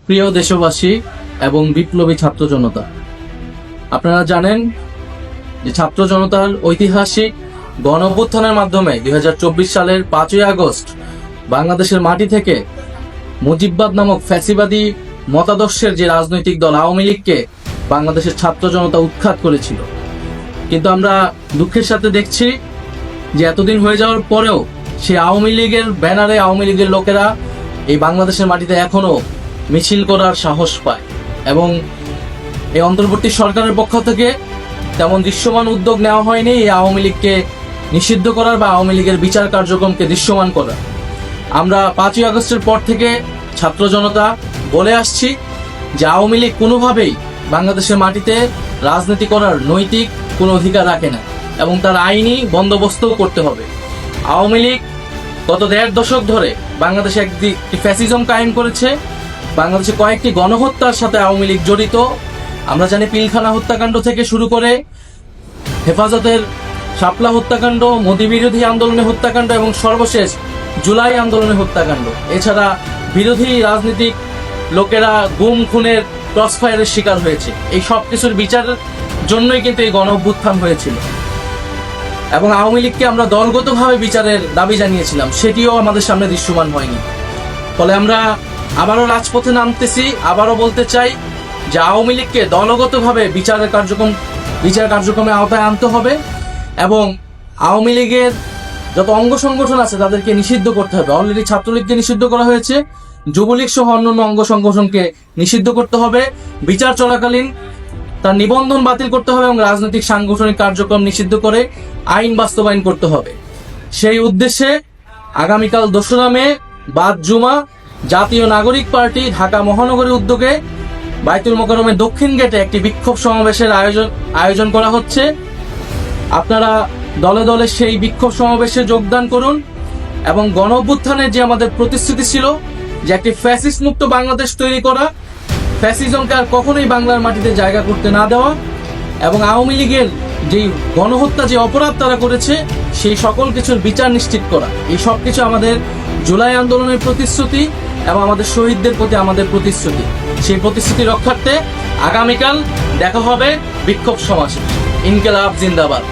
প্রিয় দেশবাসী এবং বিপ্লবী ছাত্র জনতা, আপনারা জানেন যে ছাত্র জনতার ঐতিহাসিক গণ অভ্যুত্থানের মাধ্যমে 2024 সালের 5ই আগস্ট বাংলাদেশের মাটি থেকে মুজিববাদ নামক ফ্যাসিবাদী মতাদর্শের যে রাজনৈতিক দল আওয়ামী লীগকে বাংলাদেশের ছাত্র জনতা উৎখাত করেছিল। কিন্তু আমরা দুঃখের সাথে দেখছি যে এতদিন হয়ে যাওয়ার পরেও সেই আওয়ামী লীগের ব্যানারে আওয়ামী লীগের লোকেরা এই বাংলাদেশের মাটিতে এখনো মিছিল করার সাহস পায় এবং এই অন্তর্বর্তী সরকারের পক্ষ থেকে তেমন দৃশ্যমান উদ্যোগ নেওয়া হয়নি এই আওয়ামী লীগকে নিষিদ্ধ করার বা আওয়ামী লীগের বিচার কার্যক্রমকে দৃশ্যমান করার। আমরা 5ই আগস্টের পর থেকে ছাত্র জনতা বলে আসছি যে আওয়ামী লীগ কোনোভাবেই বাংলাদেশের মাটিতে রাজনীতি করার নৈতিক কোনো অধিকার রাখে না এবং তার আইনি বন্দোবস্তও করতে হবে। আওয়ামী লীগ গত 1.5 দশক ধরে বাংলাদেশে একটি ফ্যাসিজম কায়েম করেছে। বাংলাদেশে কয়েকটি গণহত্যার সাথে আওয়ামী লীগ জড়িত। আমরা জানি পিলখানা হত্যাকাণ্ড থেকে শুরু করে হেফাজতের শাপলা হত্যাকাণ্ড, মোদি বিরোধী আন্দোলনের হত্যাকাণ্ড এবং সর্বশেষ জুলাই আন্দোলনের হত্যাকাণ্ড। এছাড়া বিরোধী রাজনৈতিক লোকেরা গুম খুনের ক্রসফায়ারের শিকার হয়েছে। এই সব কিছুর বিচারের জন্যই কিন্তু এই গণ অভ্যুত্থান হয়েছিল এবং আওয়ামী লীগকে আমরা দলগতভাবে বিচারের দাবি জানিয়েছিলাম, সেটিও আমাদের সামনে দৃশ্যমান হয়নি। ফলে আমরা আবারও রাজপথে নামতেছি, আবারও বলতে চাই যে আওয়ামী লীগকে দলগতভাবে বিচার কার্যক্রমে আওতায় আনতে হবে এবং আওয়ামী লীগের যত অঙ্গ সংগঠন আছে তাদেরকে নিষিদ্ধ করতে হবে। অলরেডি ছাত্রলীগকে নিষিদ্ধ করা হয়েছে, যুবলীগ সহ অন্যান্য অঙ্গ সংগঠনকে নিষিদ্ধ করতে হবে। বিচার চলাকালীন তার নিবন্ধন বাতিল করতে হবে এবং রাজনৈতিক সাংগঠনিক কার্যক্রম নিষিদ্ধ করে আইন বাস্তবায়ন করতে হবে। সেই উদ্দেশ্যে আগামীকাল 2রা মে বাদ জুমা জাতীয় নাগরিক পার্টি ঢাকা মহানগরীর উদ্যোগে বায়তুল মোকাররমের দক্ষিণ গেটে একটি বিক্ষোভ সমাবেশের আয়োজন করা হচ্ছে। আপনারা দলে দলে সেই বিক্ষোভ সমাবেশে যোগদান করুন এবং গণ অভ্যুত্থানের যে আমাদের প্রতিশ্রুতি ছিল যে একটি ফ্যাসিস্ট মুক্ত বাংলাদেশ তৈরি করা, ফ্যাসিজমকে আর কখনোই বাংলার মাটিতে জায়গা করতে না দেওয়া এবং আওয়ামী লীগের যেই গণহত্যা যে অপরাধ তারা করেছে সেই সকল কিছুর বিচার নিশ্চিত করা, এই সব কিছু আমাদের জুলাই আন্দোলনের প্রতিশ্রুতি এবং আমাদের শহীদদের প্রতি আমাদের প্রতিশ্রুতি। সেই প্রতিশ্রুতি রক্ষার্থে আগামীকাল দেখা হবে বিক্ষোভ সমাবেশে। ইনকিলাব জিন্দাবাদ।